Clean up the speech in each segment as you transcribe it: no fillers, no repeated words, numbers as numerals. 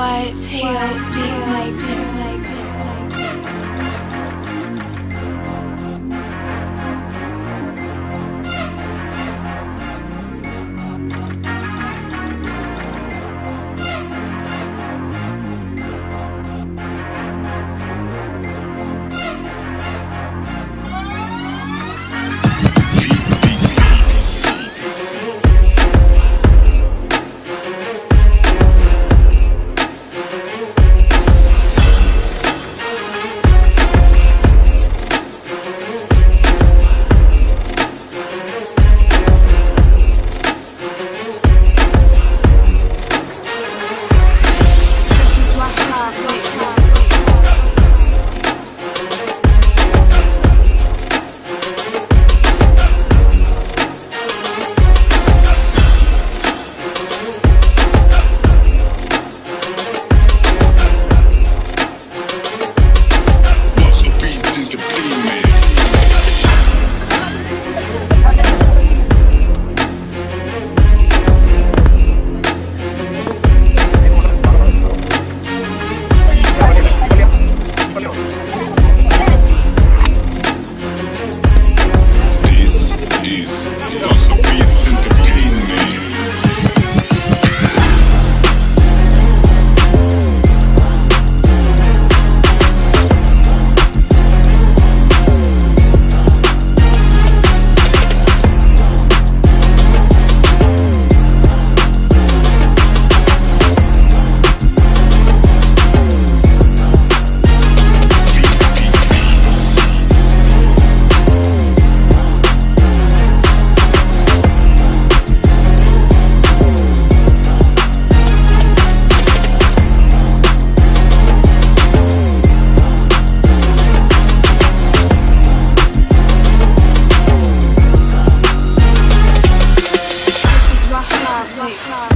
White Beatmaker.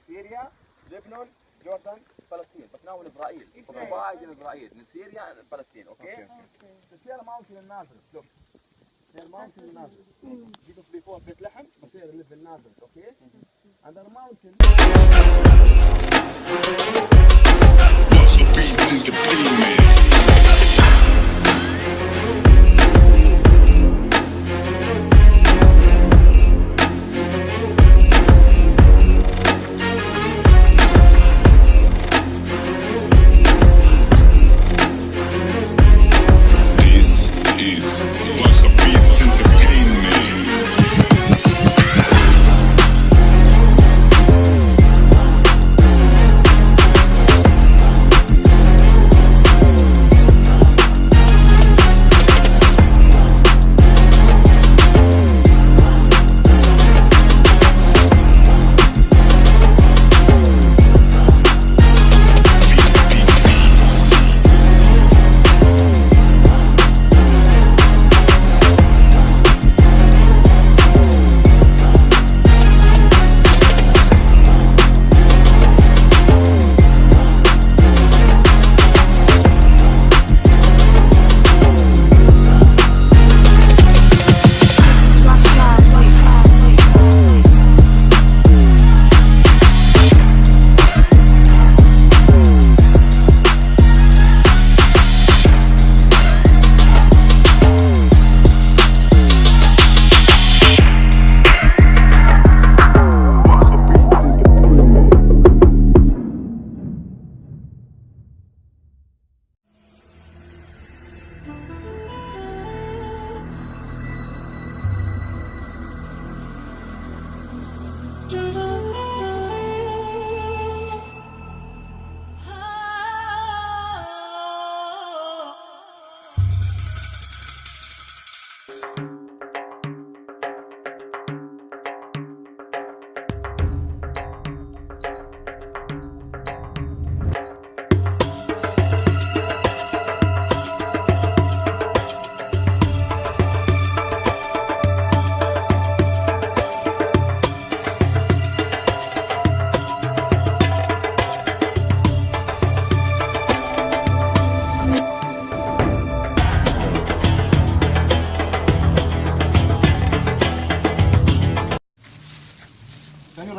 Syria, Lebanon, Jordan, Palestine. But now in Israel. Provide in Israel. In Syria and Palestine, okay? The Sierra Mountain in Nazareth, look. Sierra Mountain in Nazareth. Jesus before Bethlehem, but Sierra live in Nazareth, okay? And the mountain... Muscle beats into premium.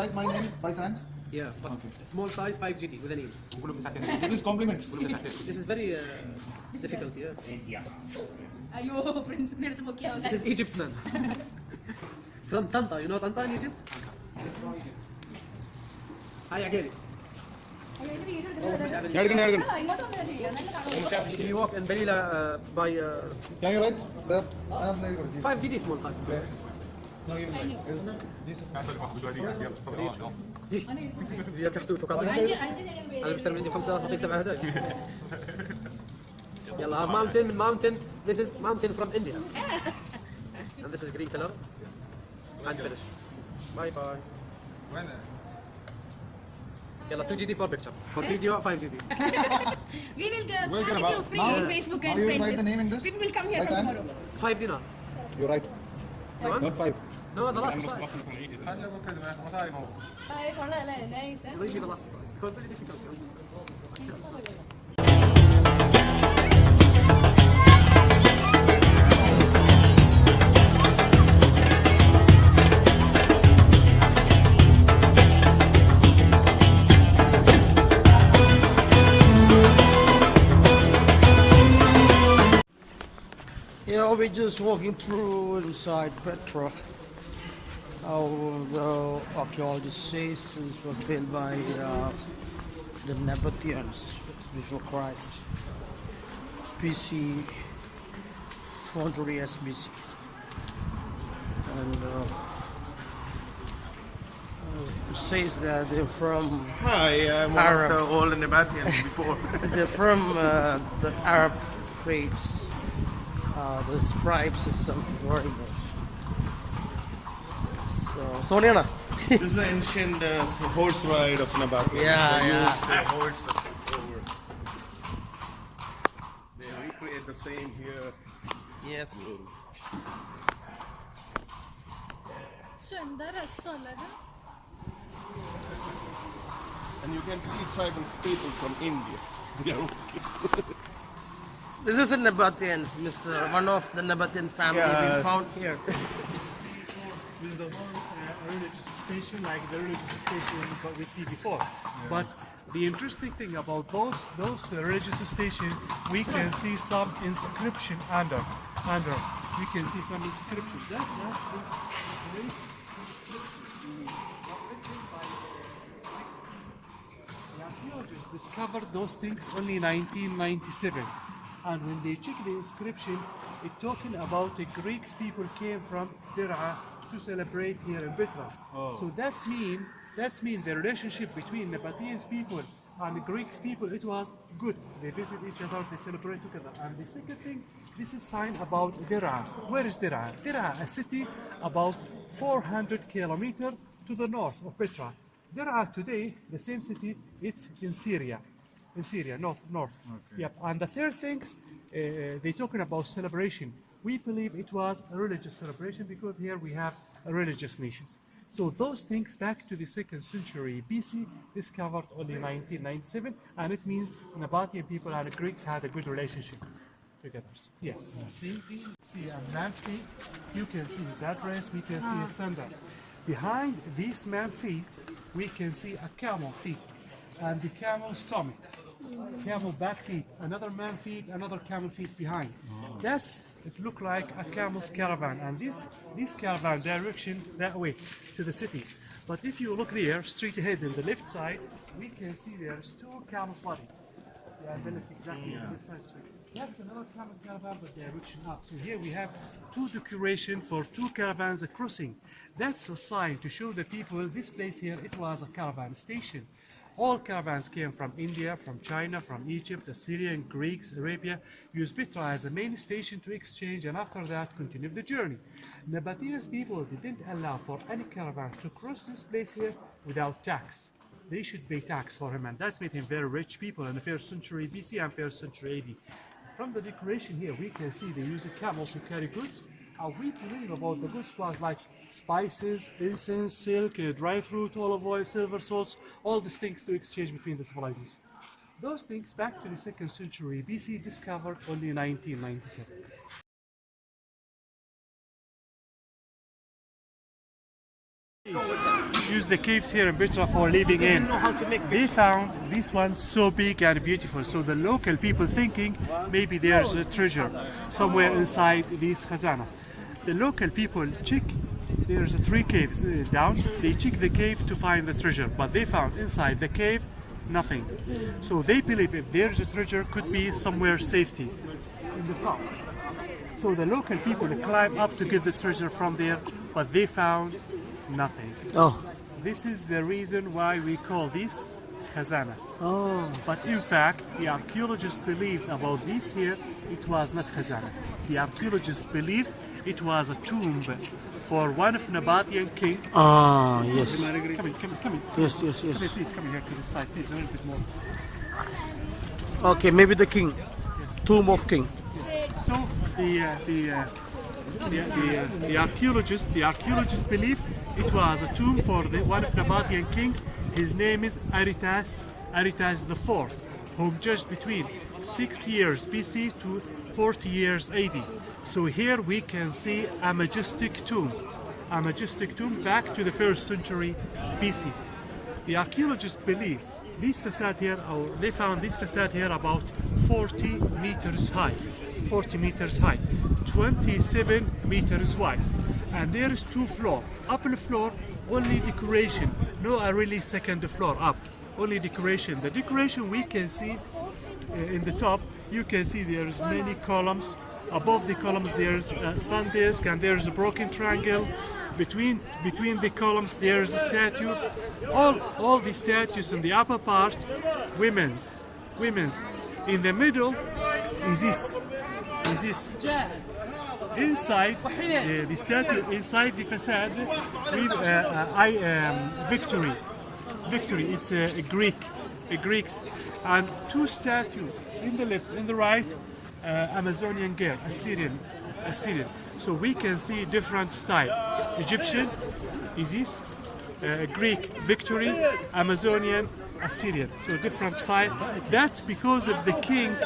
write my name by hand? Yeah, but small size 5 GD with an E. This is compliments. This is very difficult, yeah. ايوه برنس نرتبك يا This is Egypt, man. From Tanta, you know Tanta in Egypt? Hi, Ageli. We walk in Belila by Can you write that? 5 GD small size. زي كحتوت وكذا. أنا بشتري من عندي 5 أعطيك 7 هدايا. يلا mountain من mountain. This is mountain from India. And this is green color. And finish. Bye bye. يلا 2 GD for picture. For video 5 GD. We will give you free in Facebook and How you write friends. the name in this? People will come here By from hand? tomorrow. 5 dinar. You write. You want? Not 5. No, the last price. Leave me the last price because very difficult to understand. Yeah, we're just walking through inside Petra. The archaeologist says this was built by the Nabateans before Christ. BC 400 years BC. And it says that they're from Hi, I'm one Arab. of the old Nabatians before. They're from the Arab tribes. The scribes is something very much. So, Sonia, This is the ancient horse ride of Nabat. Yeah, They yeah. use the horse over. They recreate the same here. yes. And you can see tribal people from India. They are okay. This is the Nabateans, Mr. One of the Nabatean family we found here. This is the one religious station, like the religious stations that we see before. But the interesting thing about those religious stations, we can see some inscription under. We can see some inscription. That's the archaeologists discovered those things only in 1997. And when they check the inscription, it's talking about the Greeks people came from Der'a to celebrate here in Petra. So that's mean the relationship between the Nabateans people and the Greeks people, it was good. They visit each other, they celebrate together. And the second thing, this is sign about Der'a. Where is Der'a? Der'a, a city about 400 kilometers to the north of Petra. Der'a today, the same city, it's in Syria. In Syria, north. Okay. Yep. And the third things, they're talking about celebration. We believe it was a religious celebration because here we have a religious nations. So those things back to the 2nd century BC, discovered only 1997, and it means Nabatean people and the Greeks had a good relationship together. So, yes. See a man feet, you can see his address, we can see his sandal. Behind these man feet, we can see a camel feet and the camel stomach. Camel back feet, another man feet, another camel feet behind. It look like a camel's caravan, and this caravan direction that way to the city. But if you look there, straight ahead in the left side, we can see there's 2 camels' body. They are built exactly on the left side straight. That's another camel caravan, but direction up. So here we have 2 decoration for 2 caravans crossing. That's a sign to show the people this place here, it was a caravan station. All caravans came from India, from China, from Egypt, Assyrian, Greeks, Arabia, used Petra as a main station to exchange, and after that continued the journey. Nabateans people didn't allow for any caravans to cross this place here without tax. They should pay tax for him, and that's made him very rich people in the 1st century BC and 1st century AD. From the decoration here, we can see they use camels to carry goods. We believe about the goods was like spices, incense, silk, dry fruit, olive oil, silver, salts, all these things to exchange between the civilizations. Those things back to the 2nd century BC discovered only in 1997. Use the caves here in Petra for living in. They found this one so big and beautiful, so the local people thinking maybe there's a treasure somewhere inside this khazana. The local people check, there's 3 caves down, they check the cave to find the treasure, but they found inside the cave nothing. So they believe if there's a treasure, could be somewhere safety in the top. So the local people climb up to get the treasure from there, but they found nothing. Oh. This is the reason why we call this khazana. Oh. But in fact, the archaeologists believed about this here, it was not khazana. The archaeologists believed it was a tomb for one of Nabataean king. Ah, yes. Come in. Yes, yes, Come yes. in, please, come in here to this side, please, a little bit more. Okay, maybe the king. Tomb of king. So the archaeologists believe it was a tomb for one of the Batian king. His name is Aretas IV, who judged between 6 years BC to 40 years AD. So here we can see a majestic tomb back to the 1st century BC. The archaeologists believe this facade here, or they found this facade here about 40 meters high, 27 meters wide, and there is 2 floors. Upper floor only decoration, no a really second floor up, only decoration. The decoration we can see in the top, you can see there's many columns. Above the columns there's a sun disk, and there's a broken triangle. Between the columns there is a statue. All the statues in the upper part, women's. In the middle is this. Inside the statue, inside the facade, we victory. It's a Greeks, and 2 statues in the left, in the right, Amazonian girl, Assyrian. So we can see different style. Egyptian, Isis, Greek, victory, Amazonian, Assyrian. So different style. That's because of the king.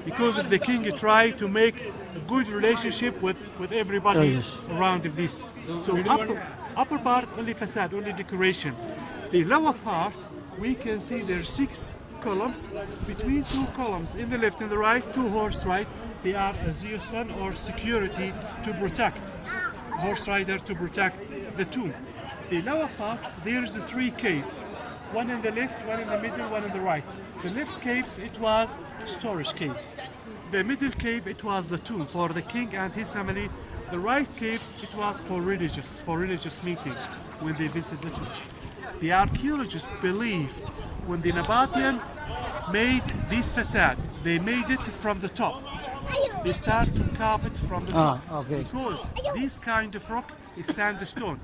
Because of the king tried to make a good relationship with everybody around this. So upper part only facade, only decoration. The lower part we can see there's 6 columns. Between 2 columns in the left and the right, 2 horse ride. They are a Zeusson or security to protect. Horse rider to protect the tomb. The lower part there's 3 caves. One in the left, one in the middle, one in the right. The left caves, it was storage caves. The middle cave, it was the tomb for the king and his family. The right cave, it was for religious meeting when they visit the tomb. The archaeologists believe when the Nabataean made this facade, they made it from the top. They start to carve it from the top. Okay. Because this kind of rock is sandstone.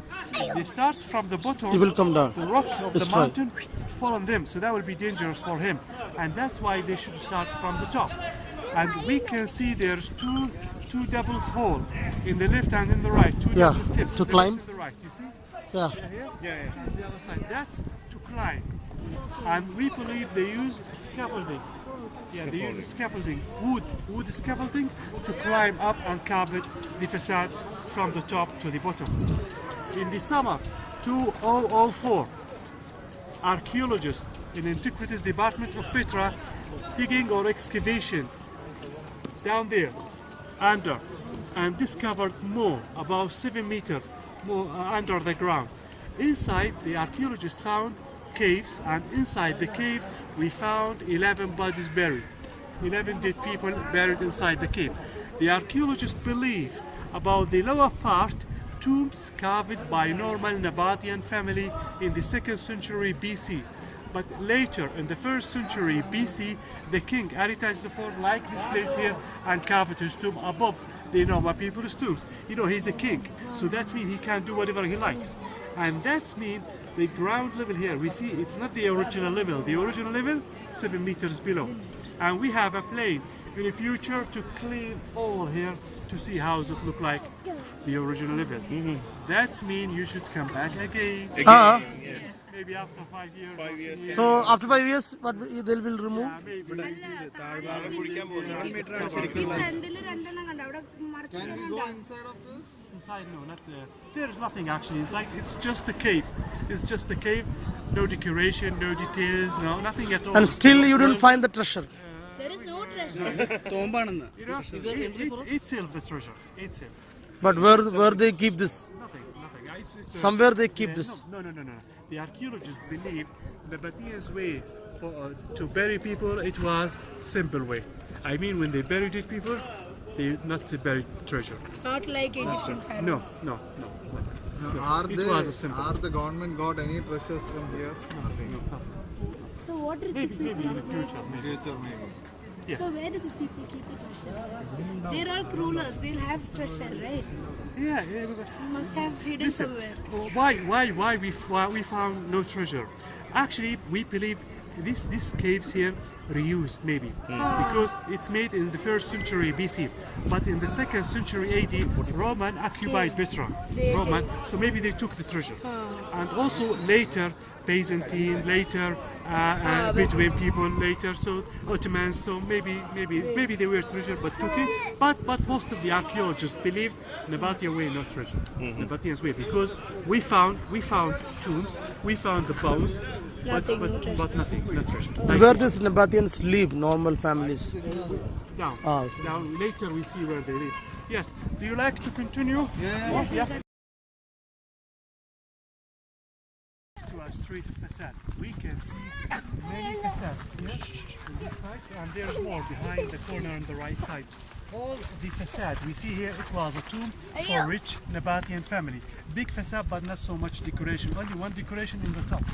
They start from the bottom. It will come down. The rock of the Destroy. mountain fall on them, so that will be dangerous for him. And that's why they should start from the top. And we can see there's two doubles hole in the left and in the right. 2 Yeah, double steps. to the climb. left and the right. You see? Yeah. Yeah. And the other side. That's to climb. And we believe they use scaffolding. Yeah, they use scaffolding, wood scaffolding to climb up and cover the facade from the top to the bottom. In the summer 2004, archaeologists in Antiquities Department of Petra digging or excavation down there under and discovered more, about 7 meters more under the ground. Inside, the archaeologists found caves, and inside the cave we found 11 bodies buried. 11 dead people buried inside the cave. The archaeologists believe about the lower part, tombs carved by normal Nabataean family in the 2nd century BC. But later, in the 1st century BC, the king Aretas IV liked this place here and carved his tomb above the normal people's tombs. You know, he's a king, so that means he can do whatever he likes. And that's mean the ground level here, we see it's not the original level. The original level, 7 meters below. And we have a plan in the future to clean all here to see how it look like the original level. That's mean you should come back again. Yes. Maybe after 5 years. 5 years. Yeah. So after 5 years, what they will remove? Yeah, maybe. ഫ്രണ്ടില് 2 കണ്ടോ അവിടെ മറച്ചു Can we go inside of this? inside, no, not there is nothing actually inside. It's just a cave. It's just a cave. No decoration, no details, no nothing at all. And still you didn't find the treasure. There is no treasure. You know, itself is treasure. Itself. But where they keep this? Nothing. It's Somewhere they keep this. No. The archaeologists believe the Batin's way to bury people, it was simple way. I mean, when they buried people, they not buried treasure. Not like Egyptian pharaohs. No. It was a simple. Are the government got any treasures from here? Nothing. So what did these Maybe people in the future, maybe. Future maybe. Yes. So where do these people keep the treasure? They're all rulers. They'll have treasure, right? Yeah. Must have hidden Listen, somewhere. why we found no treasure? Actually, we believe these caves here reused maybe because it's made in the 1st century BC, but in the 2nd century AD, Roman occupied Petra. So maybe they took the treasure, and also later Byzantine, later Bedouin people, later so Ottomans. So maybe they were treasure, but took it. But most of the archaeologists believed Nabatean way, not treasure. Nabatean's way, because we found tombs, we found the bones, but nothing, not treasure. Where does Nabateans live? Normal families. Down. Oh. Down. Later we see where they live. Yes. Do you like to continue? Yeah. To a street facade, we can see many facades here on this side, and there's more behind the corner on the right side. All the facade we see here, it was a tomb for rich Nabatean family. Big facade, but not so much decoration. Only one decoration in the top.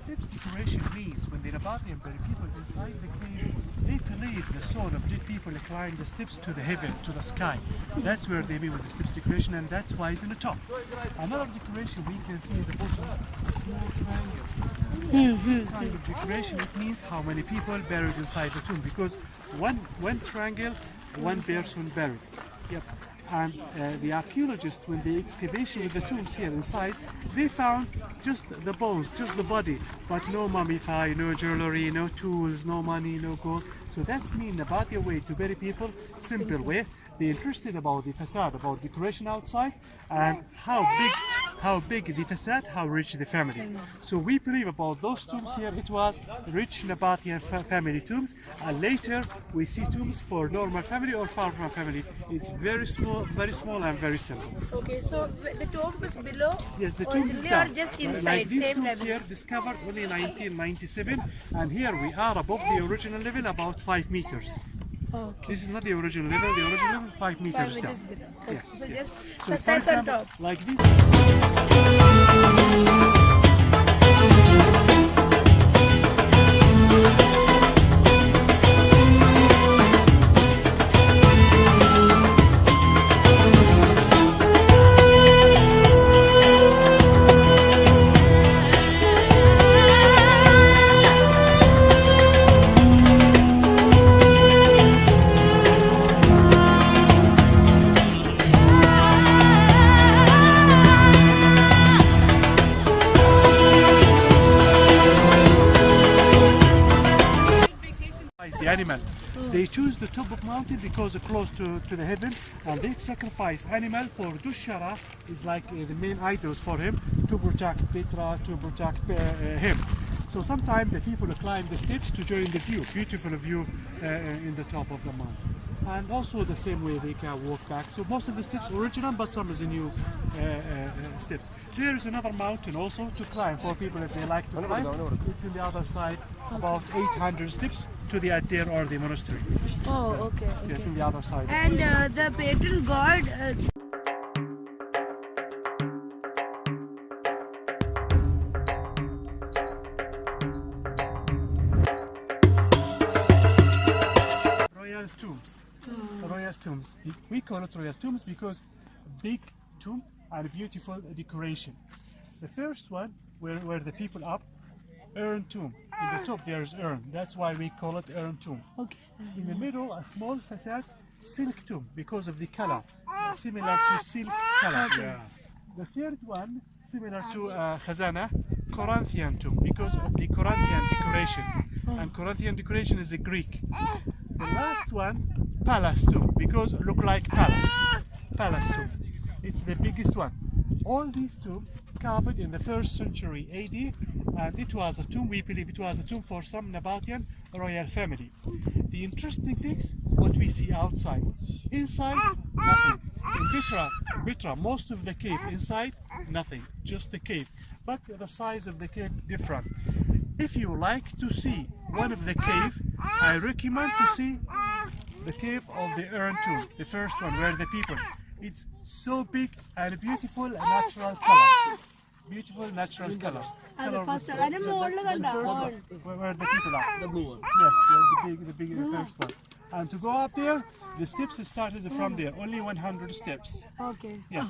Steps decoration means when the Nabatean people inside the cave, they believe the soul of dead people climb the steps to the heaven, to the sky. That's where they mean with the steps decoration, and that's why it's in the top. Another decoration we can see at the bottom, a small triangle. This kind of decoration, it means how many people buried inside the tomb, because one triangle, one person buried. Yep. And the archaeologists, when the excavation with the tombs here inside, they found just the bones, just the body, but no mummify, no jewelry, no tools, no money, no gold. So that's mean about your way to bury people, simple way. They're interested about the facade, about decoration outside, and how big the facade, how rich the family. So we believe about those tombs here, it was rich Nabatean family tombs, and later we see tombs for normal family or farmer family. It's very small and very simple. Okay, so the tomb is below. Yes, the tomb is down. Or just inside, like these same tombs level. here discovered only 1997, and here we are above the original level about 5 meters. Okay. This is not the original level. The original level 5 meters 5 down. meters below. Okay. Yes. So yes. just So for facades on example, top. like this. The animal. They choose the top of mountain because it's close to the heaven, and they sacrifice animal for Dushara is like the main idols for him to protect Petra, to protect him. So sometimes the people climb the steps to join the view, beautiful view in the top of the mountain. And also the same way they can walk back. So most of the steps original, but some is new steps. There is another mountain also to climb for people if they like to climb. It's in the other side, about 800 steps to the Adir or the monastery. Oh, okay. Yes, in the other side. And the patron god. Royal tombs. Royal tombs. We call it royal tombs because big tomb and beautiful decoration. The first one where the people up, urn tomb. In the top there is urn. That's why we call it urn tomb. Okay. In the middle, a small facade, silk tomb because of the color, similar to silk color. The third one, similar to Khazana, Corinthian tomb because of the Corinthian decoration. And Corinthian decoration is a Greek. The last one, palace tomb because it look like palace tomb. It's the biggest one. All these tombs carved in the 1st century AD, and it was a tomb, we believe it was a tomb for some Nabataean royal family. The interesting things, what we see outside. Inside, nothing. In Petra, most of the cave inside, nothing, just the cave. But the size of the cave different. If you like to see one of the cave, I recommend to see the cave of the urn tomb, the first one where the people. It's so big and beautiful natural colors. Beautiful natural colors. Color first with- one. where the people are. The blue one. Yes, the big first one. And to go up there, the steps started from there, only 100 steps. Okay. Yes.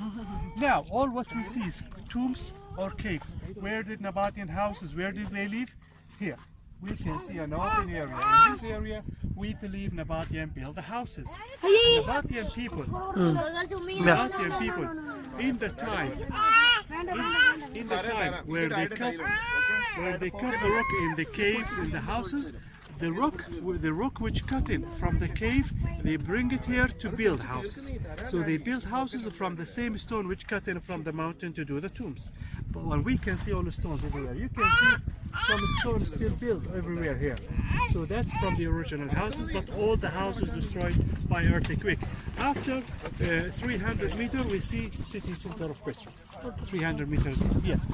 Now, all what we see is tombs or caves. Where did Nabataean houses, where did they live? Here. We can see an open area. In this area, we believe Nabataean built the houses. Nabataean people, Nabataean people, in the time where they cut the rock in the caves, in the houses, the rock which cut in from the cave, they bring it here to build houses. So they build houses from the same stone which cut in from the mountain to do the tombs. But when we can see all the stones everywhere, you can see some stones still built everywhere here. So that's from the original houses, but all the houses destroyed by earthquake. After 300 meters, we see city center of Petra. 300 meters, yes.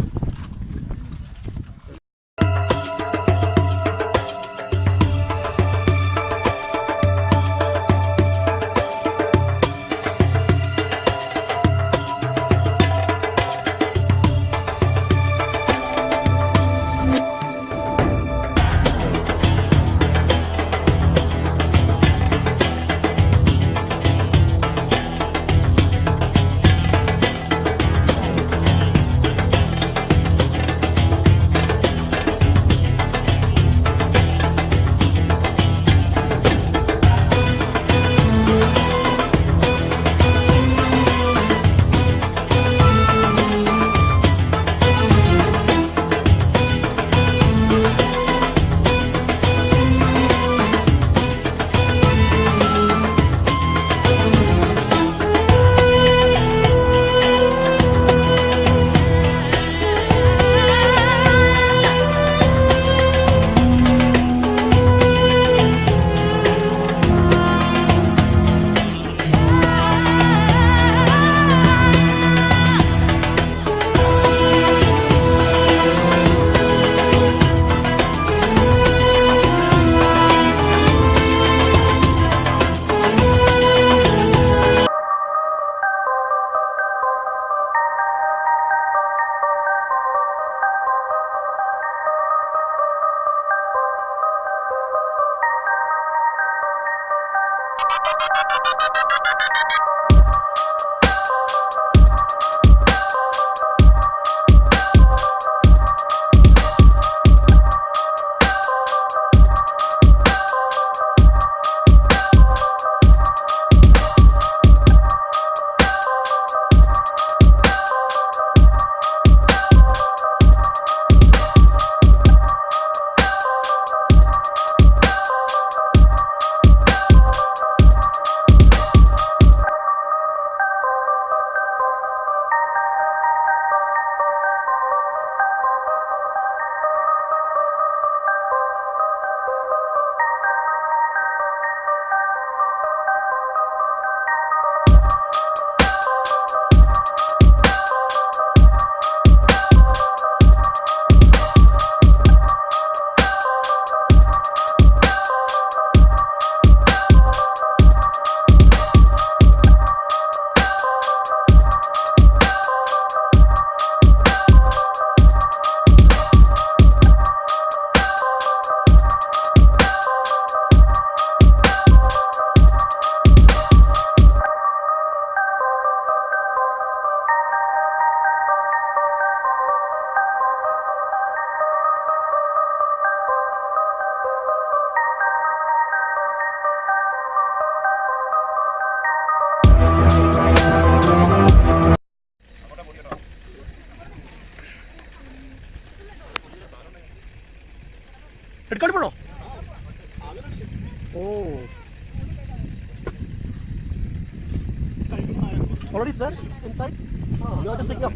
Already there inside? Oh, you are just picking up.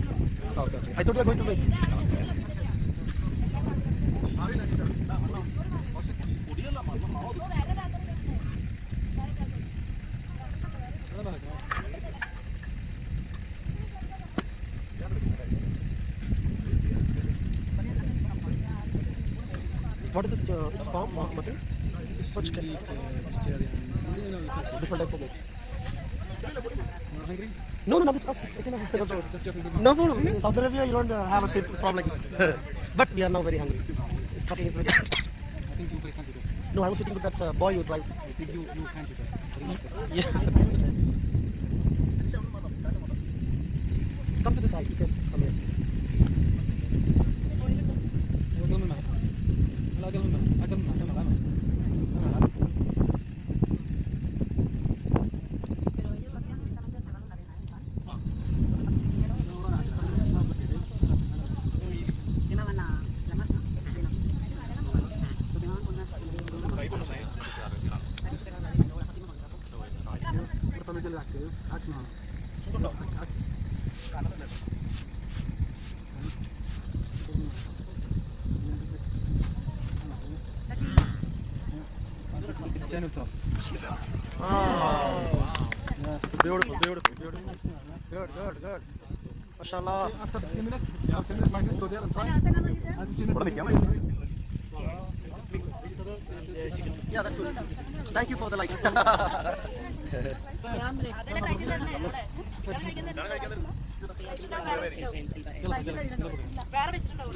Okay. I thought you were going to wait. What is this farm? Batin? Such different type of meat. No, I'm just asking. No. In Saudi Arabia, you don't have a same problem like this. But we are now very hungry. This cooking is very I think you're very hungry. No, I was sitting with that boy who drive. I think you can't do that. Yeah. Come to the side. You can sit from here. Beautiful. Good. MashaAllah. After 10 minutes, like this, go there inside. Yeah, that's good. Thank you for the light. വേറെ വെച്ചിട്ടുണ്ടോ